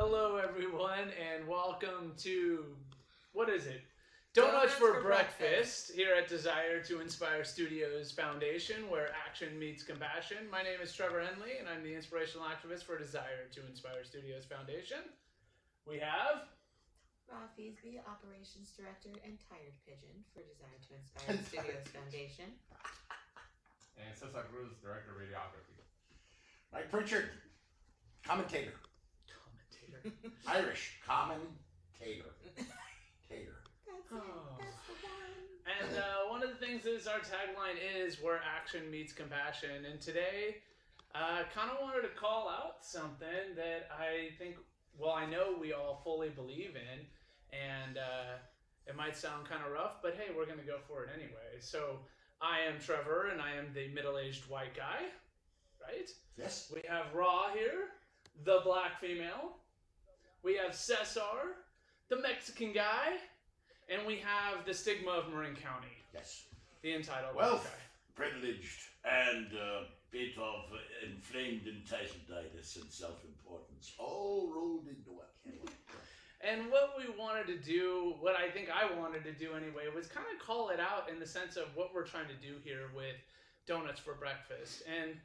Hello, everyone, and welcome to what is it? Donuts for breakfast here at Desire to Inspire Studios Foundation, where action meets compassion. My name is Trevor Henley, and I'm the inspirational activist for Desire to Inspire Studios Foundation. We have Rob Feesby, Operations Director and Tired Pigeon for Desire to Inspire Studios Foundation. And Cesar Cruz, Director of Radiography. Mike Pritchard, commentator. Irish, commentator. Tater. That's Oh. it. That's the one. And one of the things is our tagline is where action meets compassion. And today, I kind of wanted to call out something that I think, well, I know we all fully believe in. And it might sound kind of rough, but hey, we're going to go for it anyway. So I am Trevor, and I am the middle-aged white guy, right? Yes. We have Raw here, the black female. We have Cesar, the Mexican guy. And we have the stigma of Marin County, Yes. the entitled Wealth, guy. privileged, and a bit of inflamed entitleitis and self-importance, all rolled into one. And what we wanted to do, what I think I wanted to do anyway, was kind of call it out in the sense of what we're trying to do here with Donuts for Breakfast. And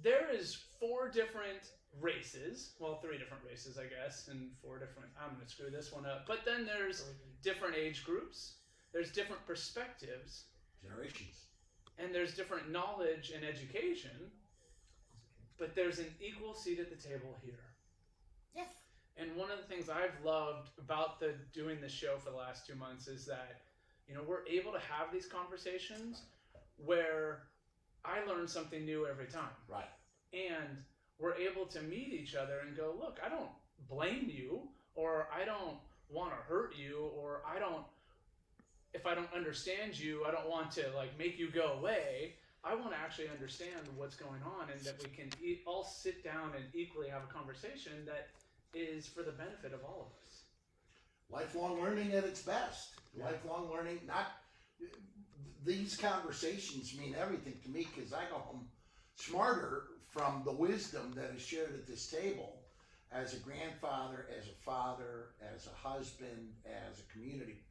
there is 4 different races, well, 3 different races, I guess, and 4 different, I'm going to screw this one up. But then there's different age groups, there's different perspectives, Generations. and there's different knowledge and education, but there's an equal seat at the table here. Yes. And one of the things I've loved about doing this show for the last 2 months is that, you know, we're able to have these conversations where I learn something new every time. Right. And we're able to meet each other and go, look, I don't blame you, or I don't want to hurt you, or if I don't understand you, I don't want to like make you go away. I want to actually understand what's going on, and that we can all sit down and equally have a conversation that is for the benefit of all of us. Lifelong learning at its best. Yeah. Lifelong learning, these conversations mean everything to me because I go home smarter from the wisdom that is shared at this table as a grandfather, as a father, as a husband, as a community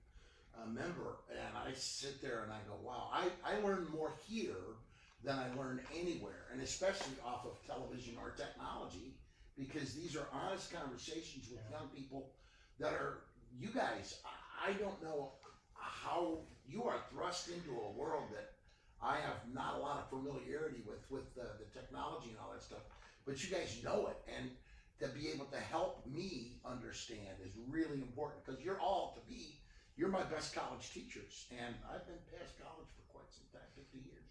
member. And I sit there and I go, wow, I learn more here than I learn anywhere, and especially off of television or technology, because these are honest conversations with young people that are, you guys, I don't know how you are thrust into a world that I have not a lot of familiarity with the technology and all that stuff, but you guys know it, and to be able to help me understand is really important, because you're my best college teachers, and I've been past college for quite some time, 50 years.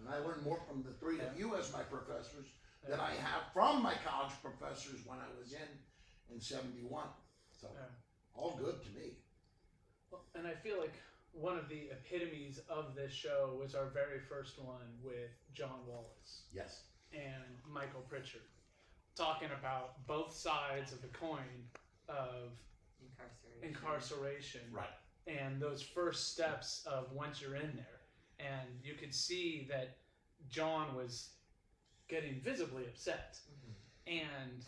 And I learned more from the 3 of you as my professors than I have from my college professors when I was in 71. So all good to me. Well, and I feel like one of the epitomes of this show was our very first one with John Wallace Yes. and Michael Pritchard, talking about both sides of the coin of incarceration, Right. and those first steps of once you're in there. And you could see that John was getting visibly upset, and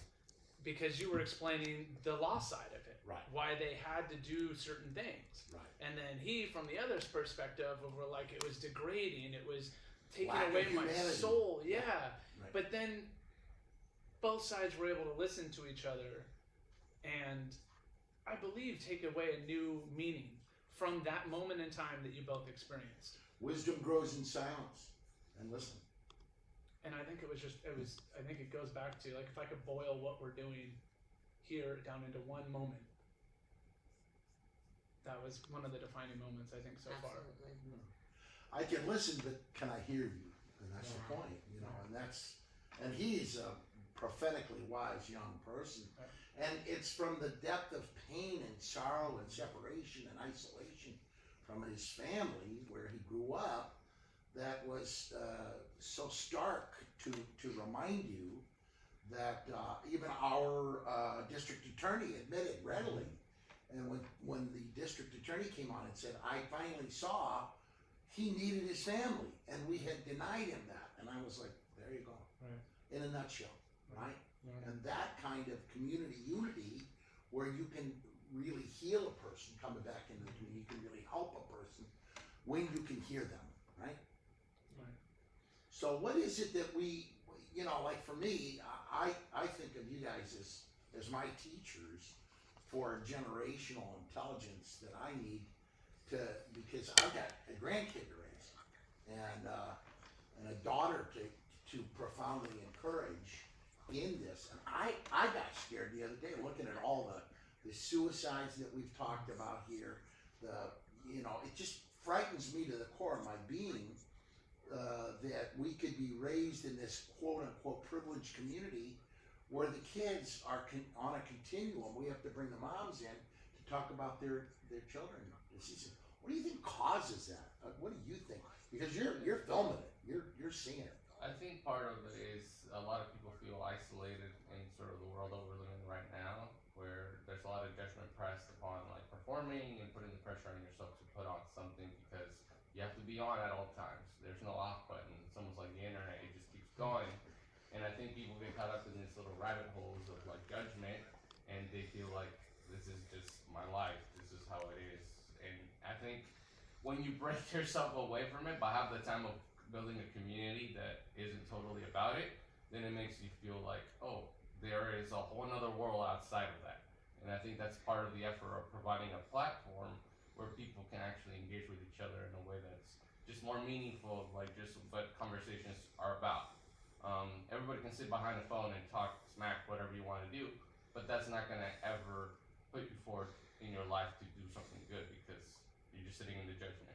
because you were explaining the law side of it, Right. why they had to do certain things. Right. And then he, from the other's perspective, were like, it was degrading, it was taking Lack of away my humanity. soul. Yeah. Right. But then both sides were able to listen to each other and I believe take away a new meaning from that moment in time that you both experienced. Wisdom grows in silence. And listen. And I think I think it goes back to, like, if I could boil what we're doing here down into one moment, that was one of the defining moments, I think, so far. Absolutely. I can listen, but can I hear you? And that's the point, you know, and he's a prophetically wise young person. And it's from the depth of pain and sorrow and separation and isolation from his family where he grew up that was so stark to remind you that even our district attorney admitted readily. And when the district attorney came on and said, I finally saw he needed his family, and we had denied him that. And I was like, there you go. Right. In a nutshell, right? And that kind of community unity where you can really heal a person coming back into the community, you can really help a person when you can hear them, right? Right. So what is it that we, like for me, I think of you guys as my teachers for generational intelligence that I need because I've got a grandkid to raise and a daughter to profoundly encourage in this. And I got scared the other day looking at all the suicides that we've talked about here. It just frightens me to the core of my being that we could be raised in this quote unquote privileged community where the kids are on a continuum. We have to bring the moms in to talk about their children. What do you think causes that? What do you think? Because you're filming it, you're seeing it. I think part of it is a lot of people feel isolated in sort of the world that we're living in right now, where there's a lot of judgment pressed upon like performing and putting the pressure on yourself to put on something because you have to be on at all times. There's no off button. It's almost like the internet, it just keeps going. And I think people get caught up in these little rabbit holes of like judgment and they feel like this is just my life, this is how it is. And I think when you break yourself away from it by half the time of building a community that isn't totally about it, then it makes you feel like, oh, there is a whole nother world outside of that. And I think that's part of the effort of providing a platform where people can actually engage with each other in a way that's just more meaningful, like just what conversations are about. Everybody can sit behind a phone and talk smack whatever you want to do, but that's not going to ever put you forward in your life to do something good because you're just sitting in the judgment.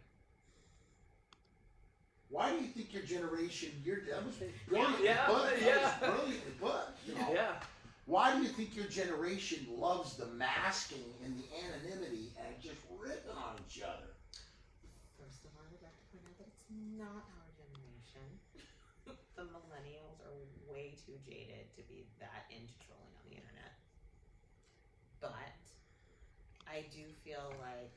Why do you think your generation, that was brilliant, Yeah, put, yeah. that was brilliantly put, Yeah. Why do you think your generation loves the masking and the anonymity and just ripping on each other? First of all, I'd like to point out that it's not our generation. The millennials are way too jaded to be that into trolling on the internet. But I do feel like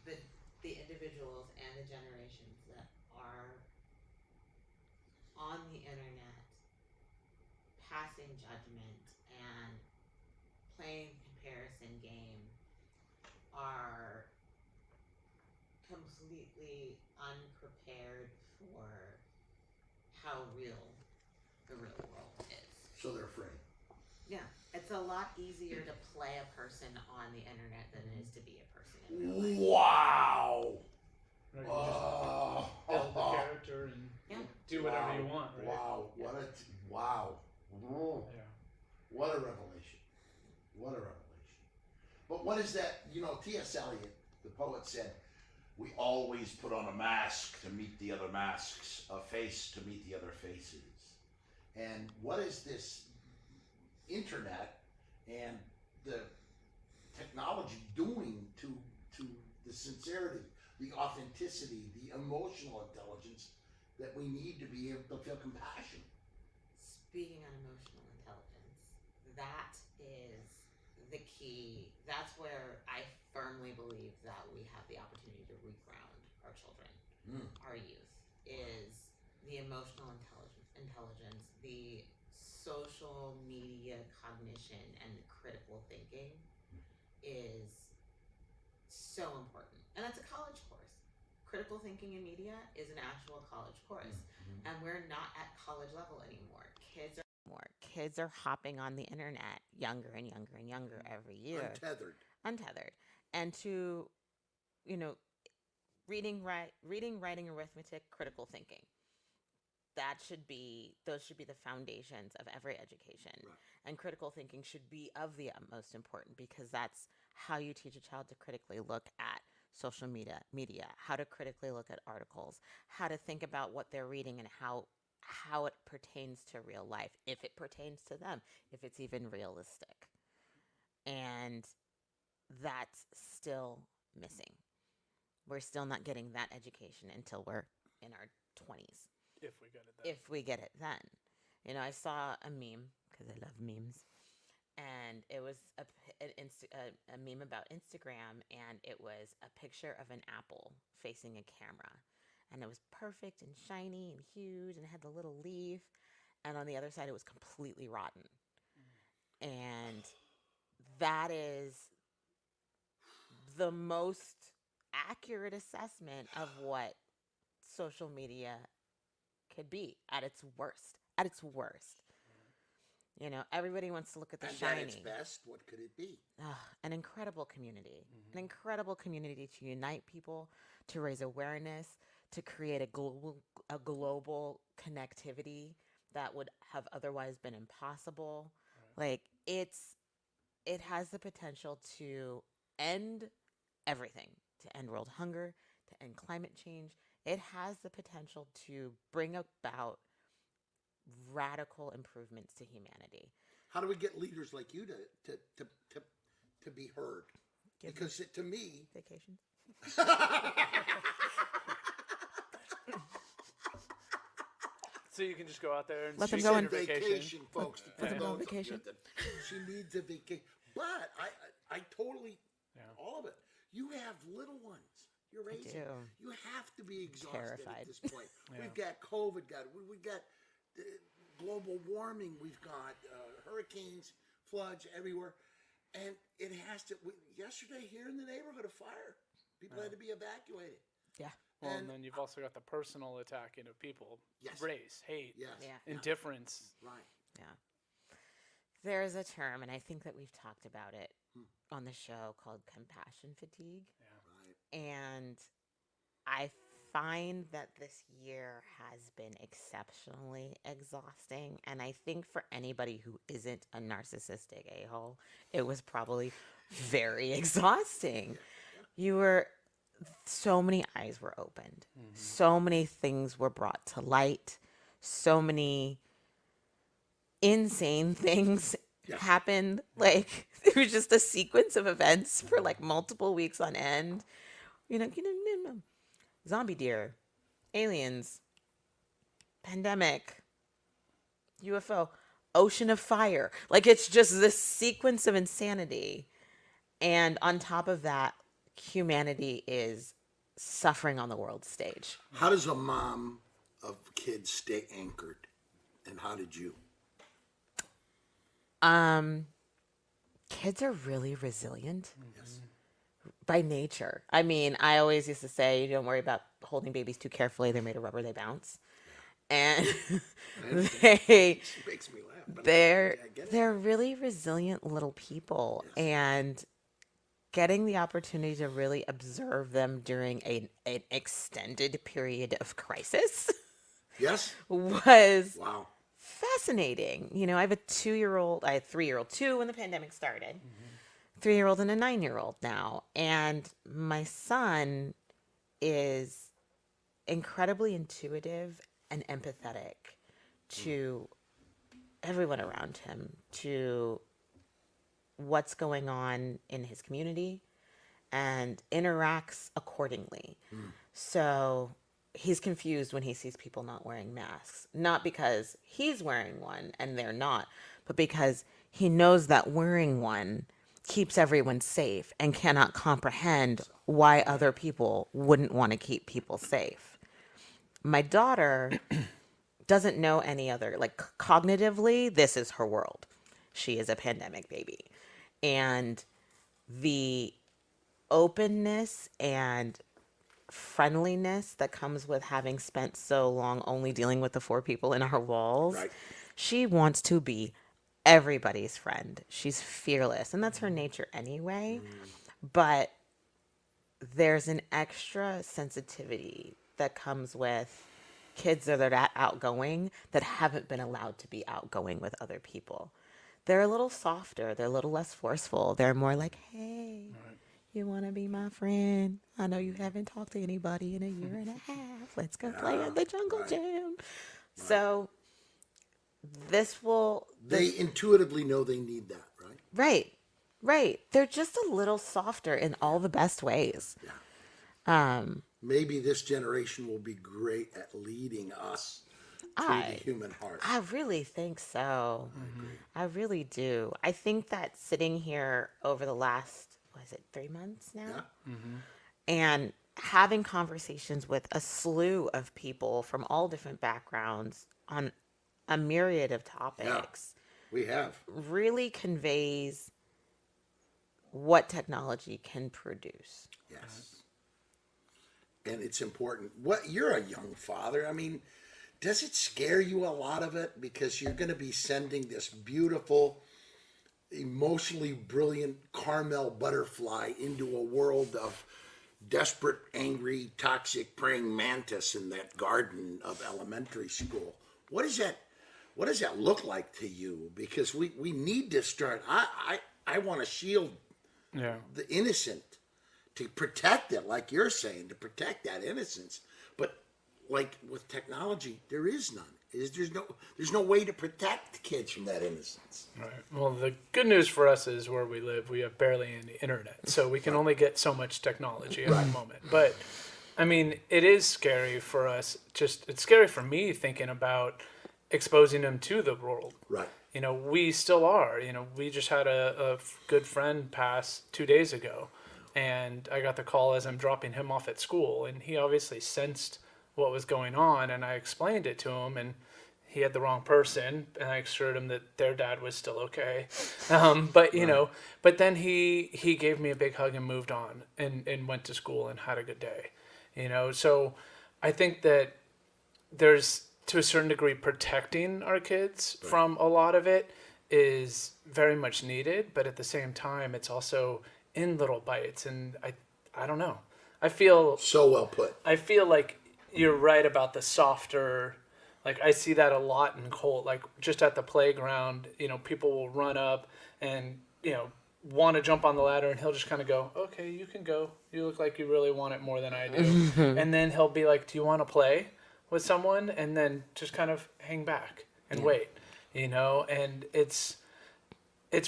the individuals and the generations that are on the internet passing judgment and playing the comparison game are completely unprepared for how real the real world is. So they're afraid. Yeah, it's a lot easier to play a person on the internet than it is to be a person in real life. Wow. Right, you just build the character and Yeah. do whatever you want, right? Wow. Wow. Yeah. What a revelation. What a revelation. But what is that? T.S. Eliot, the poet, said, we always put on a mask to meet the other masks, a face to meet the other faces. And what is this internet and the technology doing to the sincerity, the authenticity, the emotional intelligence that we need to be able to feel compassion? Speaking on emotional intelligence, that is the key. That's where I firmly believe that we have the opportunity to reground our children, our youth, is the emotional intelligence, the social media cognition, and the critical thinking is so important. And that's a college course. Critical thinking in media is an actual college course. And we're not at college level anymore. Kids are hopping on the internet younger and younger and younger every year. Untethered. And to, reading, writing, arithmetic, critical thinking. Those should be the foundations of every education. Right. And critical thinking should be of the utmost important because that's how you teach a child to critically look at social media, how to critically look at articles, how to think about what they're reading and how it pertains to real life, if it pertains to them, if it's even realistic. And that's still missing. We're still not getting that education until we're in our 20s. If we get it then. If we get it then. I saw a meme, because I love memes, and it was a meme about Instagram, and it was a picture of an apple facing a camera. And it was perfect and shiny and huge, and it had the little leaf. And on the other side, it was completely rotten. And that is the most accurate assessment of what social media could be at its worst. At its worst. You know, everybody wants to look at the And shiny. at its best, what could it be? An incredible community. An incredible community to unite people, to raise awareness, to create a global connectivity that would have otherwise been impossible. Like it has the potential to end everything, to end world hunger, to end climate change. It has the potential to bring about radical improvements to humanity. How do we get leaders like you to be heard? Give Because to me, vacations. So you can just go out there and Let them shoot go your on vacation, folks. Let them go on those of you vacation. that- She needs a vacation. But I totally, Yeah. all of it. You have little ones. You're raising. do. You have to be exhausted Terrified. at this point. Yeah. We've got COVID. We've got global warming. We've got hurricanes, floods everywhere, and it has to. Yesterday here in the neighborhood, a fire. People had to be evacuated. Yeah. Well, and And- then you've also got the personal attacking of people, Yes. race, hate, Yes. Yeah. indifference. Right. There's a term, and I think that we've talked about it Hmm. on the show, called compassion fatigue. Right. And I find that this year has been exceptionally exhausting. And I think for anybody who isn't a narcissistic a-hole, it was probably very exhausting. So many eyes were opened. So many things were brought to light. So many insane things Yes. happened. Like, it was just a sequence of events for like multiple weeks on end. You know, zombie deer, aliens, pandemic, UFO, ocean of fire. Like, it's just this sequence of insanity. And on top of that, humanity is suffering on the world stage. How does a mom of kids stay anchored? And how did you? Kids are really resilient Yes. by nature. I mean, I always used to say, don't worry about holding babies too carefully. They're made of rubber, they bounce. And It makes me laugh. But they're I get it. they're really resilient little people. Yes. And getting the opportunity to really observe them during an extended period of crisis Yes. was Wow. fascinating. You know, I have a 2-year-old, I had 3-year-old, 2 when the pandemic started, 3-year-old and a 9-year-old now. And my son is incredibly intuitive and empathetic to everyone around him, to what's going on in his community, and interacts accordingly. So he's confused when he sees people not wearing masks, not because he's wearing one and they're not, but because he knows that wearing one keeps everyone safe and cannot comprehend why other people wouldn't want to keep people safe. My daughter doesn't know any other, like, cognitively, this is her world. She is a pandemic baby. And the openness and friendliness that comes with having spent so long only dealing with the 4 people in our walls, Right. she wants to be everybody's friend. She's fearless, and that's her nature anyway. But there's an extra sensitivity that comes with kids that are that outgoing that haven't been allowed to be outgoing with other people. They're a little softer. They're a little less forceful. They're more like, hey, you want to be my friend? I know you haven't talked to anybody in a year and a half. Let's go play at the jungle right. gym. So this will... They intuitively know they need that, right? Right. They're just a little softer in all the best ways. Maybe this generation will be great at leading us to the human heart. I really think so. I really do. I think that sitting here over the last, 3 months now? Yeah. And having conversations with a slew of people from all different backgrounds on a myriad of topics We have. really conveys what technology can produce. Yes. And it's important. What you're a young father. I mean, does it scare you a lot of it because you're going to be sending this beautiful, emotionally brilliant Carmel butterfly into a world of desperate, angry, toxic praying mantis in that garden of elementary school? What does that look like to you? Because we need to start. I want to shield the innocent, to protect it, like you're saying, to protect that innocence. But like with technology, there is none. There's no way to protect kids from that innocence. Right. Well, the good news for us is where we live, we have barely any internet, so we can only get so much technology at the moment. But I mean, it is scary for us. It's scary for me thinking about exposing them to the world. Right. You know, we still are. You know, we just had a good friend pass 2 days ago, and I got the call as I'm dropping him off at school, and he obviously sensed what was going on, and I explained it to him, and he had the wrong person, and I assured him that their dad was still okay. But you know, but then he gave me a big hug and moved on, and went to school and had a good day. You know, so I think that there's, to a certain degree, protecting our kids from a lot of it is very much needed, but at the same time, it's also in little bites, and I don't know. I feel So well put. I feel like you're right about the softer, like I see that a lot in Colt, like just at the playground, you know, people will run up and, you know, want to jump on the ladder, and he'll just kind of go, okay, you can go. You look like you really want it more than I do. And then he'll be like, do you want to play with someone? And then just kind of hang back and wait, you know, and it's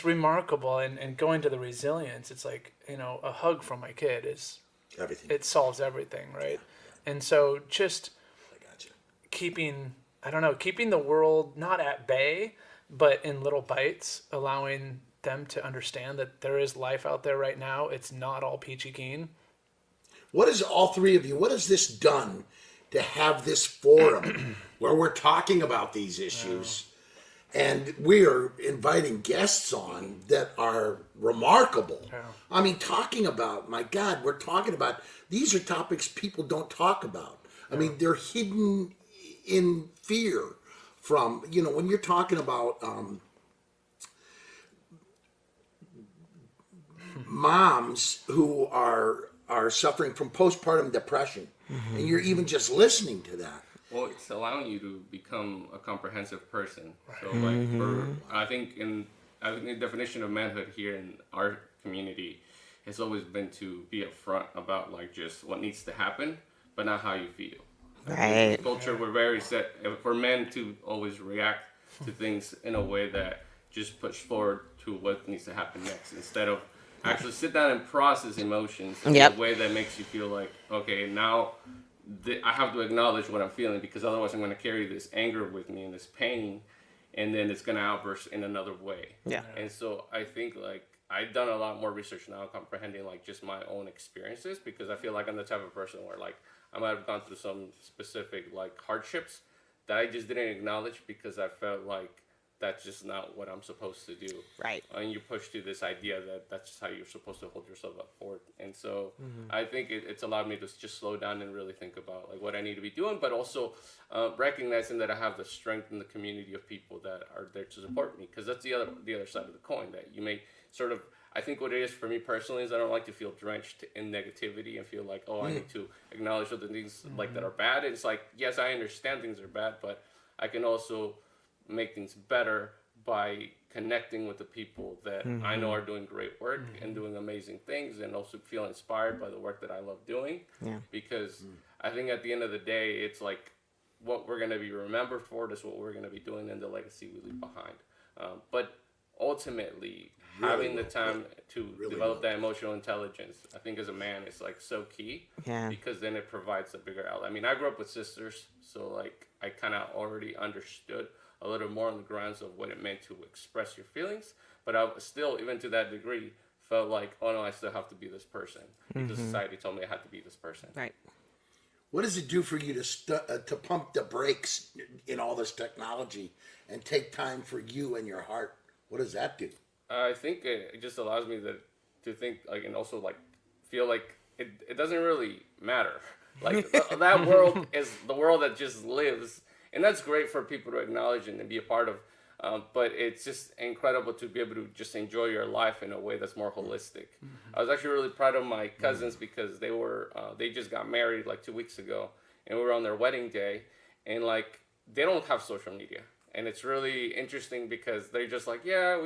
remarkable. And going to the resilience, it's like, you know, a hug from my kid is, Everything. it solves everything, right? And so just I got you. keeping the world not at bay, but in little bites, allowing them to understand that there is life out there right now. It's not all peachy keen. What is all three of you? What has this done to have this forum where we're talking about these issues, and we are inviting guests on that are remarkable? Yeah. I mean, talking about, my God, we're talking about, these are topics people don't talk about. I mean, they're hidden in fear from, you know, when you're talking about moms who are suffering from postpartum depression, and you're even just listening to that. Well, it's allowing you to become a comprehensive person. So, like, I think the definition of manhood here in our community has always been to be upfront about like just what needs to happen, but not how you feel. Right. In culture, we're very set for men to always react to things in a way that just push forward to what needs to happen next, instead of actually sit down and process emotions in Yep. a way that makes you feel like, okay, now I have to acknowledge what I'm feeling, because otherwise I'm going to carry this anger with me and this pain, and then it's going to outburst in another way. Yeah. And so I think like I've done a lot more research now, comprehending like just my own experiences, because I feel like I'm the type of person where like I might have gone through some specific like hardships that I just didn't acknowledge because I felt like that's just not what I'm supposed to do. Right. And you push to this idea that that's just how you're supposed to hold yourself up for it. And so I think it's allowed me to just slow down and really think about like what I need to be doing, but also recognizing that I have the strength in the community of people that are there to support me, because that's the other side of the coin, that you may sort of, I think what it is for me personally is I don't like to feel drenched in negativity and feel like, oh, I need to acknowledge other things like that are bad. And it's like, yes, I understand things are bad, but I can also make things better by connecting with the people that I know are doing great work and doing amazing things, and also feel inspired by the work that I love doing. Yeah. Because I think at the end of the day, it's like what we're going to be remembered for is what we're going to be doing, and the legacy we leave behind. But ultimately, having the time to develop that emotional intelligence, I think as a man, is like so key. Yeah. Because then it provides a bigger outlet. I mean, I grew up with sisters, so like I kind of already understood a little more on the grounds of what it meant to express your feelings, but I was still, even to that degree, felt like, oh no, I still have to be this person, because society told me I had to be this person. Right. What does it do for you to pump the brakes in all this technology and take time for you and your heart? What does that do? I think it just allows me to think like, and also like feel like it doesn't really matter. Like that world is the world that just lives, and that's great for people to acknowledge and to be a part of. But it's just incredible to be able to just enjoy your life in a way that's more holistic. I was actually really proud of my cousins because they just got married like 2 weeks ago, and we were on their wedding day, and like they don't have social media, and it's really interesting because they're just like, yeah,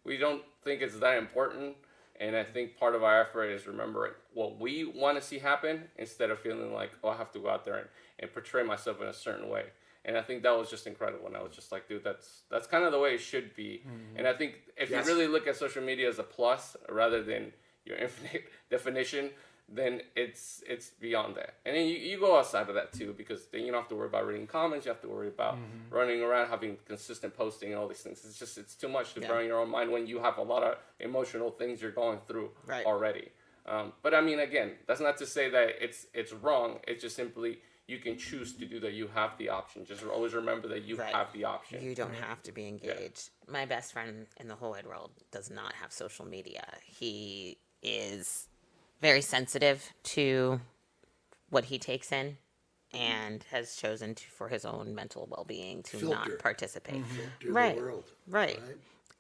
we don't think it's that important. And I think part of our effort is remembering what we want to see happen instead of feeling like, oh, I have to go out there and portray myself in a certain way. And I think that was just incredible. And I was just like, dude, that's kind of the way it should be. And I think if Yes. you really look at social media as a plus rather than your infinite definition, then it's beyond that. And then you go outside of that too, because then you don't have to worry about reading comments. You have to worry about running around, having consistent posting and all these things. It's too much to burn your own mind when you have a lot of emotional things you're going through Right. already. But I mean, again, that's not to say that it's wrong. It's just simply you can choose to do that. You have the option. Just always remember that you Right. have the option. You don't have to be engaged. My best friend in the whole wide world does not have social media. He is very sensitive to what he takes in and has chosen to, for his own mental well-being, to not Filter. participate. To Right. the world. Right.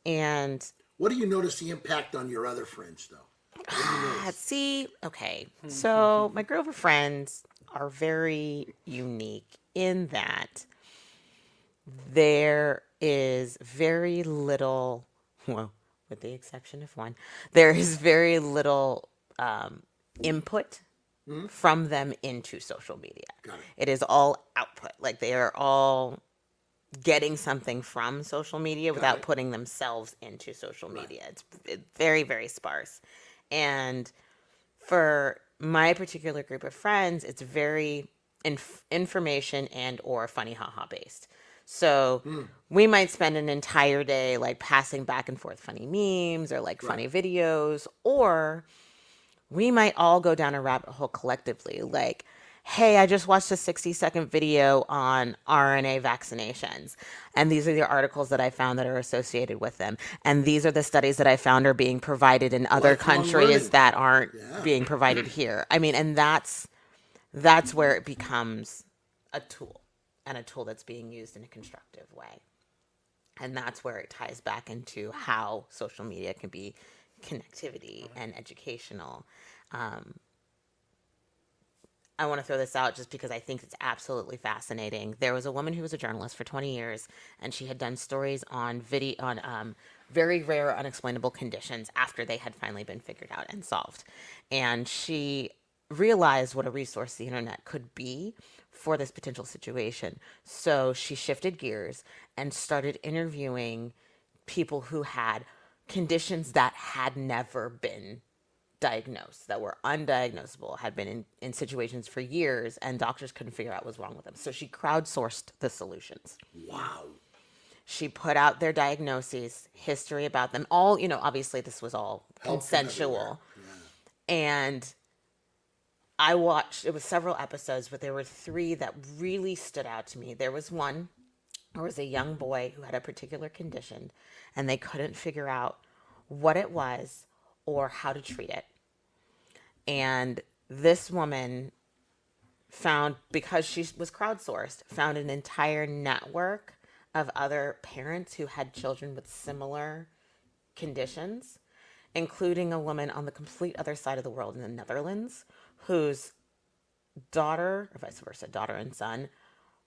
And What do you notice the impact on your other friends, though? What do you notice? see, okay, so my group of friends are very unique in that there is very little, well, with the exception of one, there is very little input from them into social media. Got it. It is all output. Like they are all getting something from social media without it. putting themselves into social media. It's very, very sparse. And for my particular group of friends, it's very information and or funny haha based. So we might spend an entire day like passing back and forth funny memes or like funny videos, or we might all go down a rabbit hole collectively. Like, hey, I just watched a 60-second video on RNA vaccinations, and these are the articles that I found that are associated with them. And these are the studies that I found are being provided in other Lifelong countries learning. that aren't Yeah. being provided here. I mean, and that's where it becomes a tool, and a tool that's being used in a constructive way. And that's where it ties back into how social media can be connectivity and educational. I want to throw this out just because I think it's absolutely fascinating. There was a woman who was a journalist for 20 years, and she had done stories on very rare unexplainable conditions after they had finally been figured out and solved. And she realized what a resource the internet could be for this potential situation. So she shifted gears and started interviewing people who had conditions that had never been diagnosed, that were undiagnosable, had been in situations for years, and doctors couldn't figure out what was wrong with them. So she crowdsourced the solutions. Wow. She put out their diagnoses, history about them. All, obviously this was all Help from consensual. everywhere. And I watched, it was several episodes, but there were 3 that really stood out to me. There was a young boy who had a particular condition, and they couldn't figure out what it was or how to treat it. And this woman found, because she was crowdsourced, found an entire network of other parents who had children with similar conditions, including a woman on the complete other side of the world in the Netherlands, whose daughter, or vice versa, daughter and son,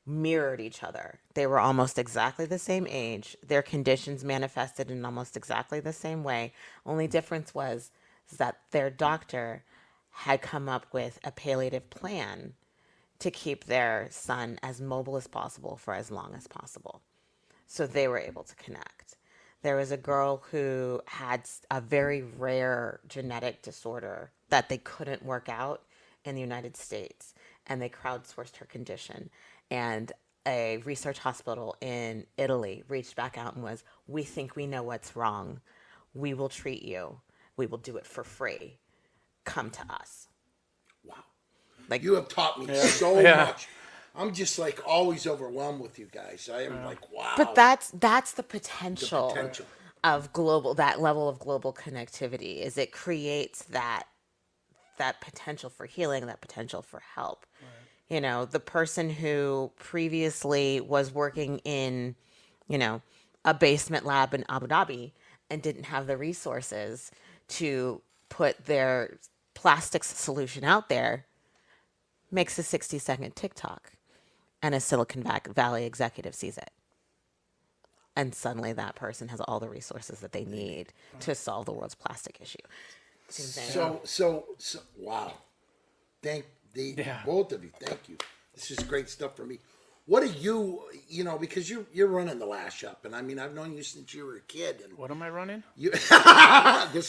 mirrored each other. They were almost exactly the same age. Their conditions manifested in almost exactly the same way. Only difference was that their doctor had come up with a palliative plan to keep their son as mobile as possible for as long as possible. So they were able to connect. There was a girl who had a very rare genetic disorder that they couldn't work out in the United States, and they crowdsourced her condition. And a research hospital in Italy reached back out and was, we think we know what's wrong. We will treat you. We will do it for free. Come to us. Wow. Like, You have taught me Yeah. so Yeah. much. I'm just like always overwhelmed with you guys. I am like, wow. but that's the the potential, potential. of that level of global connectivity, is it creates that potential for healing, that potential for help. You know, the person who previously was working in, you know, a basement lab in Abu Dhabi and didn't have the resources to put their plastics solution out there, makes a 60-second TikTok, and a Silicon Valley executive sees it. And suddenly that person has all the resources that they need to solve the world's plastic issue. It's insane. So, wow. Thank Yeah. both of you. Thank you. This is great stuff for me. What do you know, because you're running the Lash Up, and I mean, I've known you since you were a kid, and What am I running? you this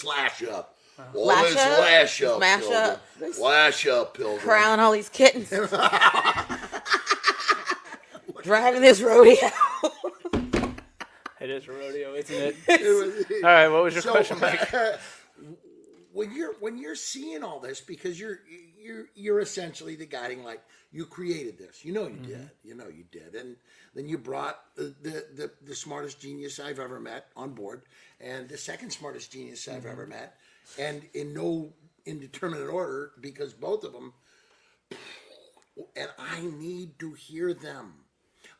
Lash Up. Lash this Up, Lash Up, Smash Pilgrim. Up, Lash Up, Pilgrim. crown all these kittens. Driving this rodeo. It is a rodeo, isn't it? It was- All right, what was your So, question, Mike? when you're seeing all this, because you're essentially the guiding light. You created this. You know you did. You know you did. And then you brought the smartest genius I've ever met on board, and the second smartest genius I've ever met, and in no indeterminate order, because both of them. And I need to hear them.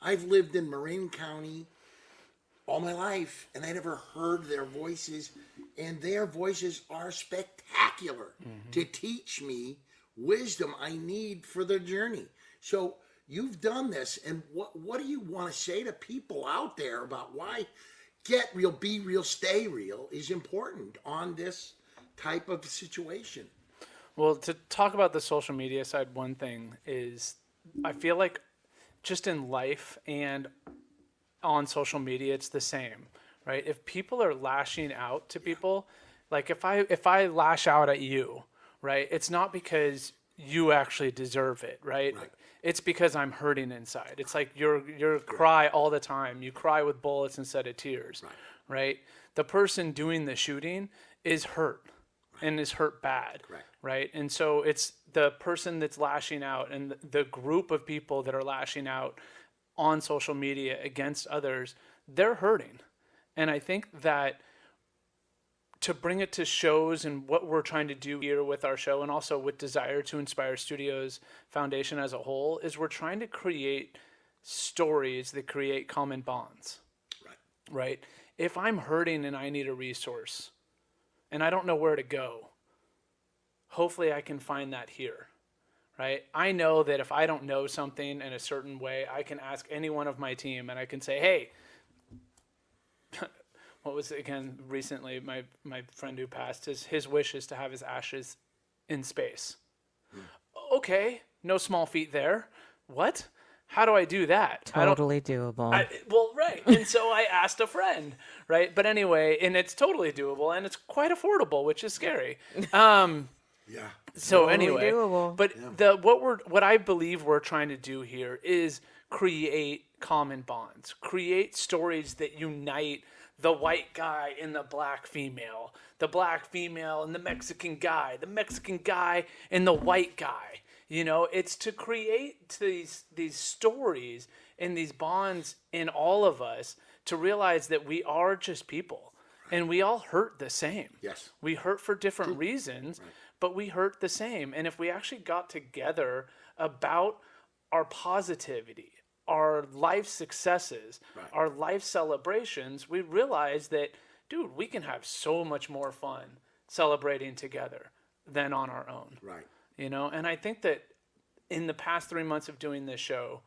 I've lived in Marin County all my life, and I never heard their voices, and their voices are spectacular to teach me wisdom I need for the journey. So you've done this, and what do you want to say to people out there about why get real, be real, stay real is important on this type of situation? Well, to talk about the social media side, one thing is I feel like just in life and on social media, it's the same, right? If people are lashing out to people, like if I lash out at you, right, it's not because you actually deserve it, right? Right. It's because I'm hurting inside. It's like you cry all the time. You cry with bullets instead of tears, right? The person doing the shooting is hurt and is hurt bad, Correct. right? And so it's the person that's lashing out and the group of people that are lashing out on social media against others, they're hurting. And I think that to bring it to shows and what we're trying to do here with our show and also with Desire to Inspire Studios Foundation as a whole is we're trying to create stories that create common bonds, right? If I'm hurting and I need a resource and I don't know where to go, hopefully I can find that here, right? I know that if I don't know something in a certain way, I can ask any one of my team and I can say, hey, what was it again recently? My friend who passed, his wish is to have his ashes in space. Okay, no small feat there. What? How do I do that? Totally doable. Well, right. And so I asked a friend, right? But anyway, and it's totally doable and it's quite affordable, which is scary. Yeah. So Totally anyway, doable. but what I believe we're trying to do here is create common bonds, create stories that unite the white guy and the black female and the Mexican guy and the white guy. You know, it's to create these stories and these bonds in all of us to realize that we are just people and we all hurt the same. Yes. We hurt for different reasons, but we hurt the same. And if we actually got together about our positivity, our life successes, our life celebrations, we realize that, dude, we can have so much more fun celebrating together than on our own. Right. You know, and I think that in the past 3 months of doing this show,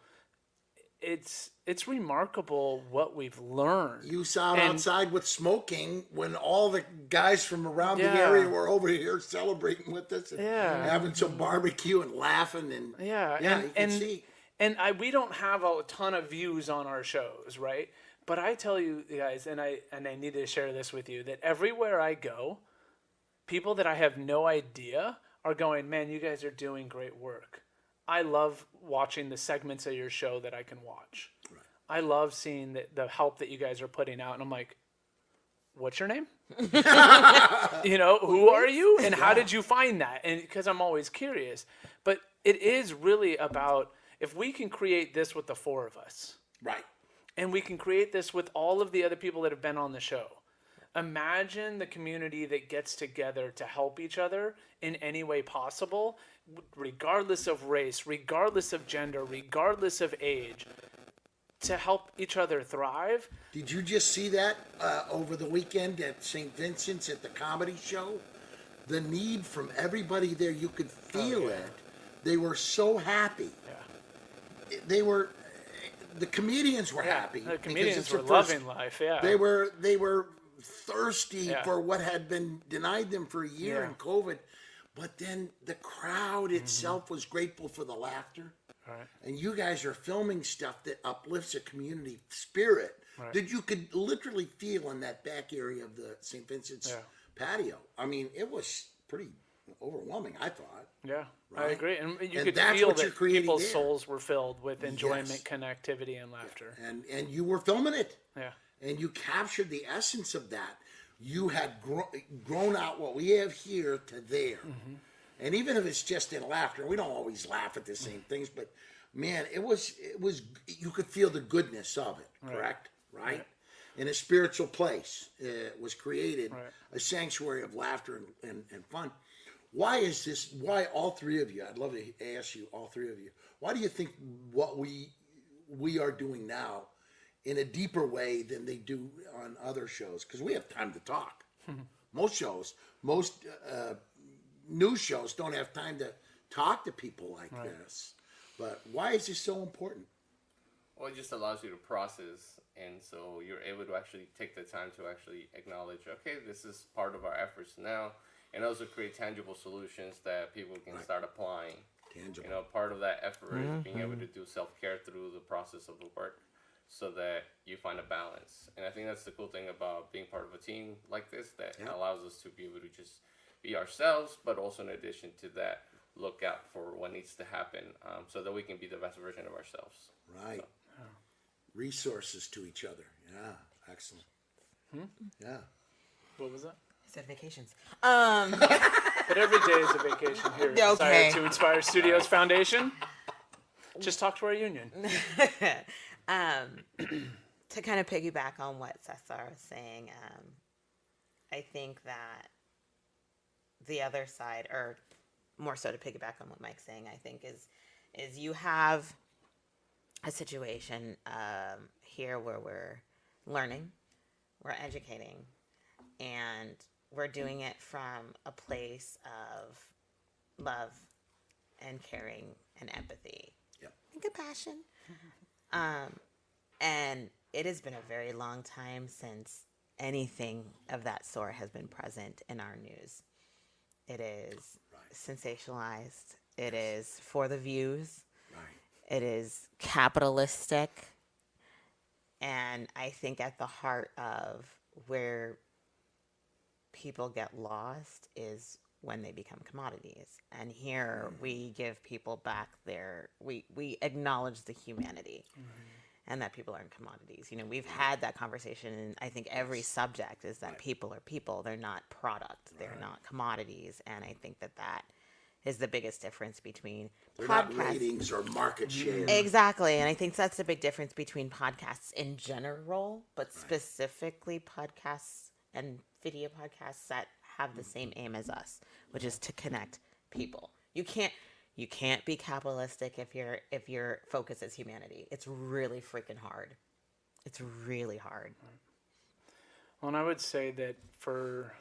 it's remarkable what we've learned. You saw it And- outside with smoking when all the guys from around the Yeah. area were over here celebrating with us and Yeah. having some barbecue and laughing and Yeah, you can see. And we don't have a ton of views on our shows, right? But I tell you guys, and I need to share this with you, that everywhere I go, people that I have no idea are going, man, you guys are doing great work. I love watching the segments of your show that I can watch. I love seeing the help that you guys are putting out. And I'm like, what's your name? You know, who are you and how did you find that? And because I'm always curious. But it is really about if we can create this with the four of us, Right. and we can create this with all of the other people that have been on the show. Imagine the community that gets together to help each other in any way possible, regardless of race, regardless of gender, regardless of age, to help each other thrive. Did you just see that over the weekend at St. Vincent's at the comedy show? The need from everybody there, you could feel it. They were so happy. Yeah. They were, the comedians were happy. The because comedians it's were their first- loving life, yeah. They were thirsty Yeah. for what had been denied them for a year Yeah. in COVID. But then the crowd itself was grateful for the laughter. Right. And you guys are filming stuff that uplifts a community spirit Right. that you could literally feel in that back area of the St. Vincent's Yeah. patio. I mean, it was pretty overwhelming, I thought. Yeah, I Right? agree. And you And could that's feel what you're that creating people's there. souls were filled with enjoyment, Yes. connectivity, and laughter. And you were filming it. Yeah. And you captured the essence of that. You had grown out what we have here to there. Mm-hmm. And even if it's just in laughter, we don't always laugh at the same things, but man, it was you could feel the goodness of it, Right. correct? Right? In a spiritual place, it was created Right. a sanctuary of laughter and fun. Why is this? Why all three of you? I'd love to ask you, all three of you. Why do you think what we are doing now in a deeper way than they do on other shows? Because we have time to talk. Most shows, most news shows don't have time to talk to people like this. But why is this so important? Well, it just allows you to process, and so you're able to actually take the time to actually acknowledge, okay, this is part of our efforts now, and also create tangible solutions that people can start applying. Tangible. You know, part of that effort is being able to do self-care through the process of the work so that you find a balance. And I think that's the cool thing about being part of a team like this that allows us to be able to just be ourselves, but also in addition to that, look out for what needs to happen so that we can be the best version of ourselves. Right. Resources to each other. Yeah. Excellent. Yeah. What was that? I said vacations. But every day is a vacation here at Okay. Desire to Inspire Studios Foundation. Just talk to our union. To kind of piggyback on what Cesar was saying, I think that the other side, or more so to piggyback on what Mike's saying, I think is you have a situation here where we're learning, we're educating, and we're doing it from a place of love and caring and empathy and compassion. And it has been a very long time since anything of that sort has been present in our news. It is sensationalized. It is for the views. It is capitalistic. And I think at the heart of where people get lost is when they become commodities. And here we give people back we acknowledge the humanity and that people aren't commodities. You know, we've had that conversation, and I think every subject is that people are people. They're not product. They're not commodities. And I think that is the biggest difference between They're podcasts. not ratings or market share. Exactly. And I think that's the big difference between podcasts in general, but specifically podcasts and video podcasts that have the same aim as us, which is to connect people. You can't be capitalistic if your focus is humanity. It's really freaking hard. It's really hard. Well, and I would say that for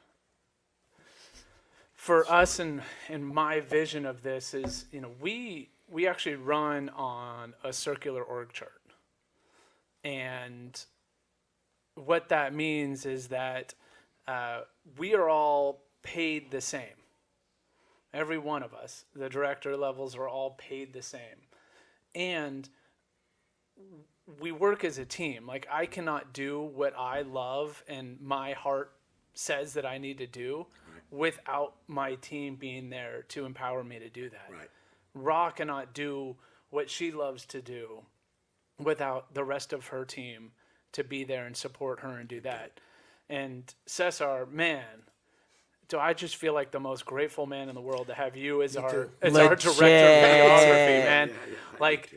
us and my vision of this is, you know, we actually run on a circular org chart. And what that means is that we are all paid the same. Every one of us, the director levels are all paid the same. And we work as a team. Like, I cannot do what I love and my heart says that I need to do without my team being there to empower me to do that. Right. Ra cannot do what she loves to do without the rest of her team to be there and support her and do that. And Cesar, man, do I just feel like the most grateful man in the world to have you as our too. director of videography, man. Like,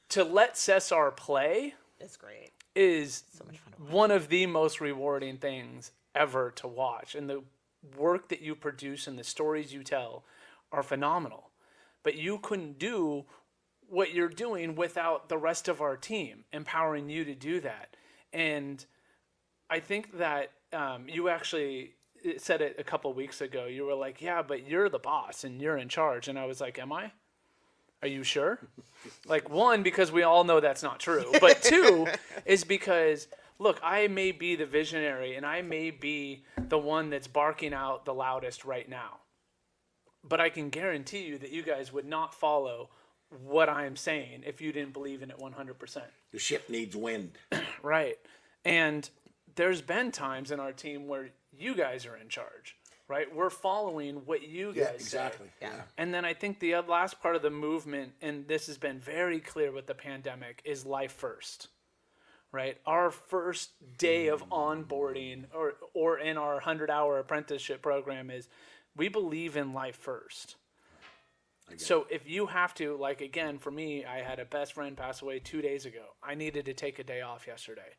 to let Cesar play It's great. is So much fun to watch. one of the most rewarding things ever to watch. And the work that you produce and the stories you tell are phenomenal. But you couldn't do what you're doing without the rest of our team empowering you to do that. And I think that you actually said it a couple weeks ago. You were like, yeah, but you're the boss and you're in charge. And I was like, am I? Are you sure? Like, one, because we all know that's not true. But two, is because, look, I may be the visionary and I may be the one that's barking out the loudest right now. But I can guarantee you that you guys would not follow what I'm saying if you didn't believe in it 100%. The ship needs wind. Right. And there's been times in our team where you guys are in charge, right? We're following what you guys Yeah, say. exactly. Yeah. And then I think the last part of the movement, and this has been very clear with the pandemic, is life first, right? Our first day of onboarding or in our 100-hour apprenticeship program is we believe in life first. So if you have to, like, again, for me, I had a best friend pass away 2 days ago. I needed to take a day off yesterday.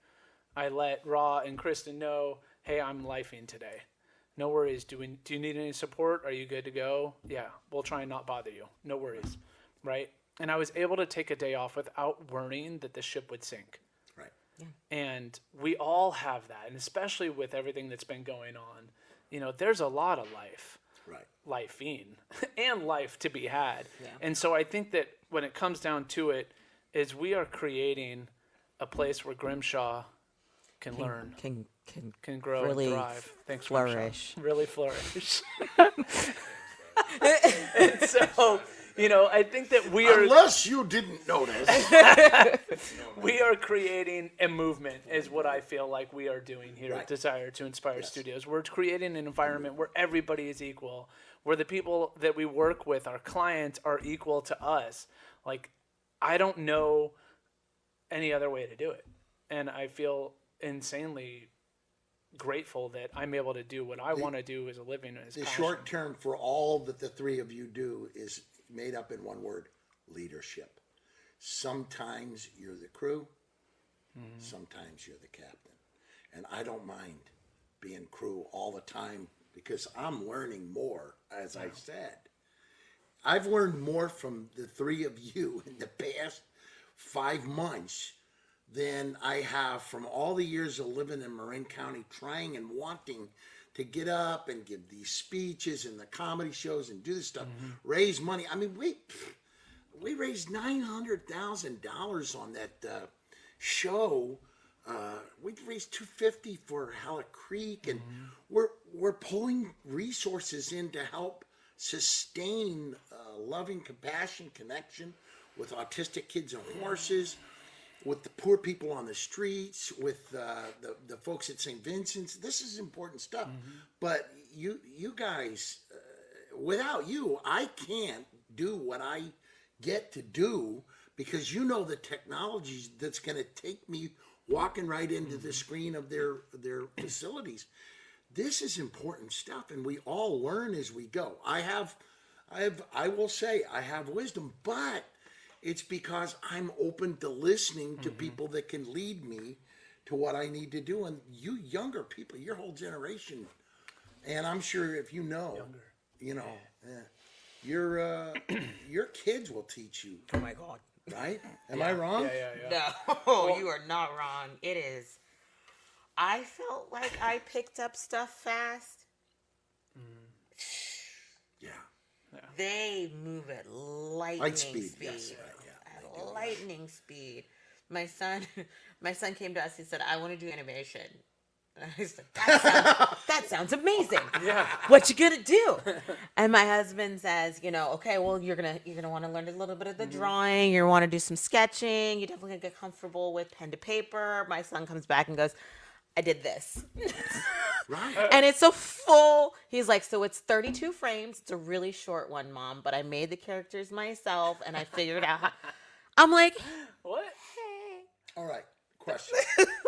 I let Raw and Kristen know, hey, I'm lifing today. No worries. Do you need any support? Are you good to go? Yeah, we'll try and not bother you. No worries, right? And I was able to take a day off without worrying that the ship would sink. Right. And we all have that, and especially with everything that's been going on, you know, there's a lot of life. Right. Lifing and life to be had. Yeah. And so I think that when it comes down to it, is we are creating a place where Grimshaw can learn, can grow really and thrive. Thanks, flourish. Grimshaw. Really flourish. And so, you know, I think that we are Unless you didn't notice. we are creating a movement is what I feel like we are doing here Right. at Desire to Inspire Yes. Studios. We're creating an environment where everybody is equal, where the people that we work with, our clients, are equal to us. Like, I don't know any other way to do it. And I feel insanely grateful that I'm able to do what I want to do as a living. As The passion. short term for all that the three of you do is made up in one word: leadership. Sometimes you're the crew, sometimes you're the captain. And I don't mind being crew all the time because I'm learning more, as I said. I've learned more from the three of you in the past 5 months than I have from all the years of living in Marin County, trying and wanting to get up and give these speeches and the comedy shows and do this stuff, raise money. I mean, we raised $900,000 on that show. We raised $250 for Halleck Creek, and we're pulling resources in to help sustain loving compassion connection with autistic kids and horses, with the poor people on the streets, with the folks at St. Vincent's. This is important stuff. But you guys, without you, I can't do what I get to do, because you know the technologies that's going to take me walking right into the screen of their facilities. This is important stuff, and we all learn as we go. I will say I have wisdom, but it's because I'm open to listening to people that can lead me to what I need to do. And you younger people, your whole generation, and I'm sure if you know, you know, your kids will teach you, Oh my God. right? Am I wrong? Yeah. No, you are not wrong. It is. I felt like I picked up stuff fast. Yeah. They move at lightning speed, speed. yes, right, yeah. At lightning speed. My son came to us. He said, "I want to do animation." And I said, "That sounds amazing. Yeah. What you gonna do?" And my husband says, "Okay, well, you're gonna want to learn a little bit of the drawing. You want to do some sketching. You're definitely gonna get comfortable with pen to paper." My son comes back and goes, "I did this." Right. And it's a full, he's like, "So it's 32 frames. It's a really short one, Mom, but I made the characters myself and I figured out how." I'm like, What? "Hey." All right. question.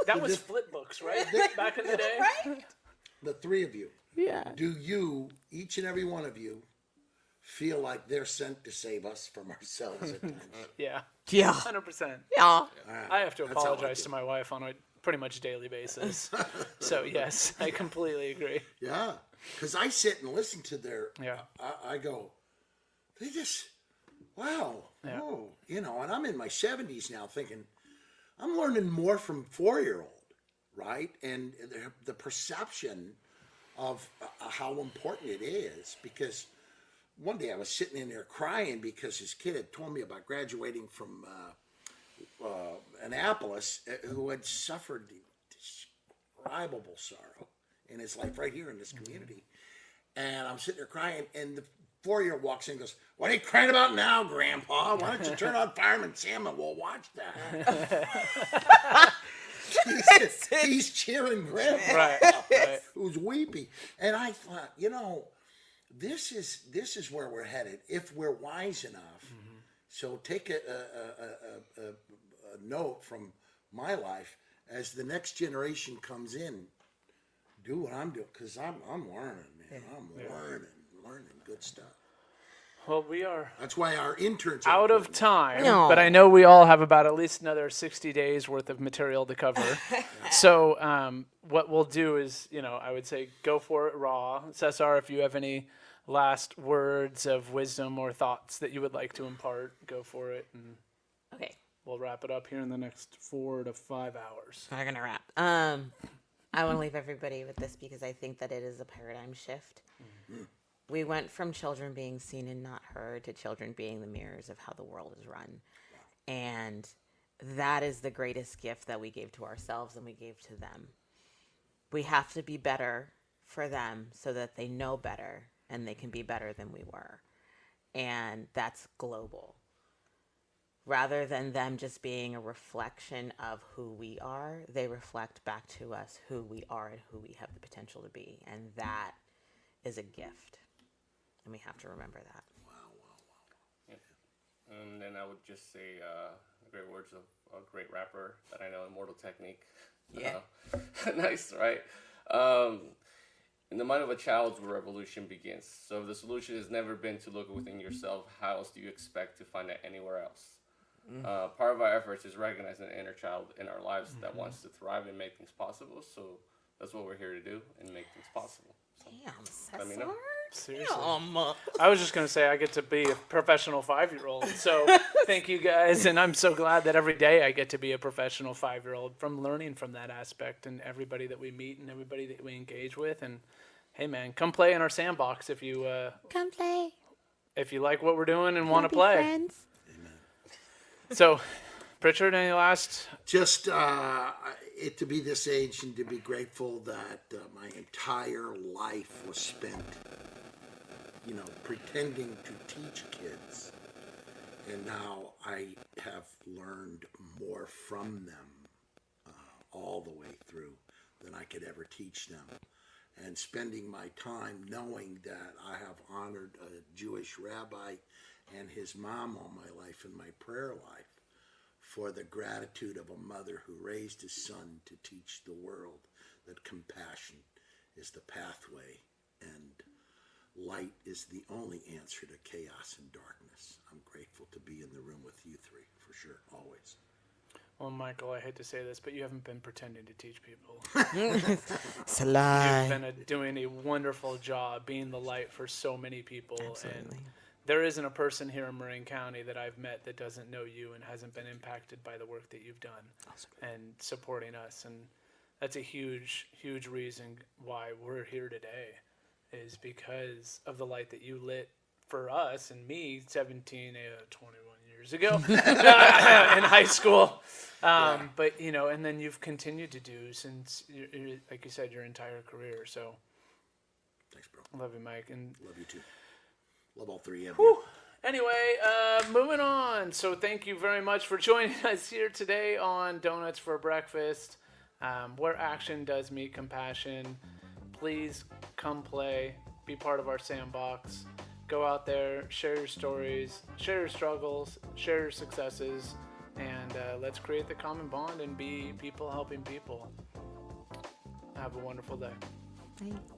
That was flip books, right? Back in the day. Right? The three of you, Yeah. do you, each and every one of you, feel like they're sent to save us from ourselves at times? Yeah. Yeah. 100%. Yeah. All right, I have to that's how I apologize do. to my wife on a pretty much daily basis. So yes, I completely agree. Yeah, because I sit and listen to their. Yeah. I go, they just, wow, Yeah. whoa, and I'm in my 70s now, thinking, I'm learning more from 4-year-old, right? And the perception of how important it is, because one day I was sitting in there crying because his kid had told me about graduating from Annapolis, who had suffered indescribable sorrow in his life right here in this community. And I'm sitting there crying, and the 4-year-old walks in and goes, "What are you crying about now, Grandpa? Why don't you turn on Fireman Sam and we'll watch that?" he's cheering Grandpa, Right. who's weepy. And I thought, this is where we're headed if we're wise enough. So take a note from my life as the next generation comes in. Do what I'm doing, because I'm learning, man. I'm learning good stuff. Well, we are That's why our interns are out of important. time, No. but I know we all have about at least another 60 days worth of material to cover. So what we'll do is, I would say go for it raw. Cesar, if you have any last words of wisdom or thoughts that you would like to impart, go for it, and Okay. we'll wrap it up here in the next 4 to 5 hours. We're gonna wrap. I want to leave everybody with this because I think that it is a paradigm shift. We went from children being seen and not heard to children being the mirrors of how the world is run. And that is the greatest gift that we gave to ourselves and we gave to them. We have to be better for them so that they know better and they can be better than we were. And that's global. Rather than them just being a reflection of who we are, they reflect back to us who we are and who we have the potential to be. And that is a gift. And we have to remember that. And then I would just say great words of a great rapper that I know, Immortal Technique. Yeah. Nice, right? In the mind of a child, revolution begins. So if the solution has never been to look within yourself, how else do you expect to find it anywhere else? Part of our efforts is recognizing the inner child in our lives that wants to thrive and make things possible. So that's what we're here to do and make things possible. So let me Damn, know. Cesar. Seriously. Damn. I was just going to say I get to be a professional 5-year-old. So thank you guys. And I'm so glad that every day I get to be a professional 5-year-old from learning from that aspect and everybody that we meet and everybody that we engage with. And hey, man, come play in our sandbox if you Come play. like what we're doing and want to play. Friends. So, Pritchard, any last? Just it to be this age and to be grateful that my entire life was spent, pretending to teach kids. And now I have learned more from them all the way through than I could ever teach them. And spending my time knowing that I have honored a Jewish rabbi and his mom all my life in my prayer life for the gratitude of a mother who raised his son to teach the world that compassion is the pathway and light is the only answer to chaos and darkness. I'm grateful to be in the room with you three, for sure, always. Well, Michael, I hate to say this, but you haven't been pretending to teach people. It's a lie. You've been doing a wonderful job being the light for so many people. Absolutely. And there isn't a person here in Marin County that I've met that doesn't know you and hasn't been impacted by the work that you've done and supporting us. And that's a huge, huge reason why we're here today is because of the light that you lit for us and me 21 years ago in high school. But, and then you've continued to do since, like you said, your entire career. So Thanks, bro. love you, Mike. And Love you too. Love all three of whew. you. Anyway, moving on. So thank you very much for joining us here today on Donuts for Breakfast, where action does meet compassion. Please come play, be part of our sandbox. Go out there, share your stories, share your struggles, share your successes, and let's create the common bond and be people helping people. Have a wonderful day. Thanks.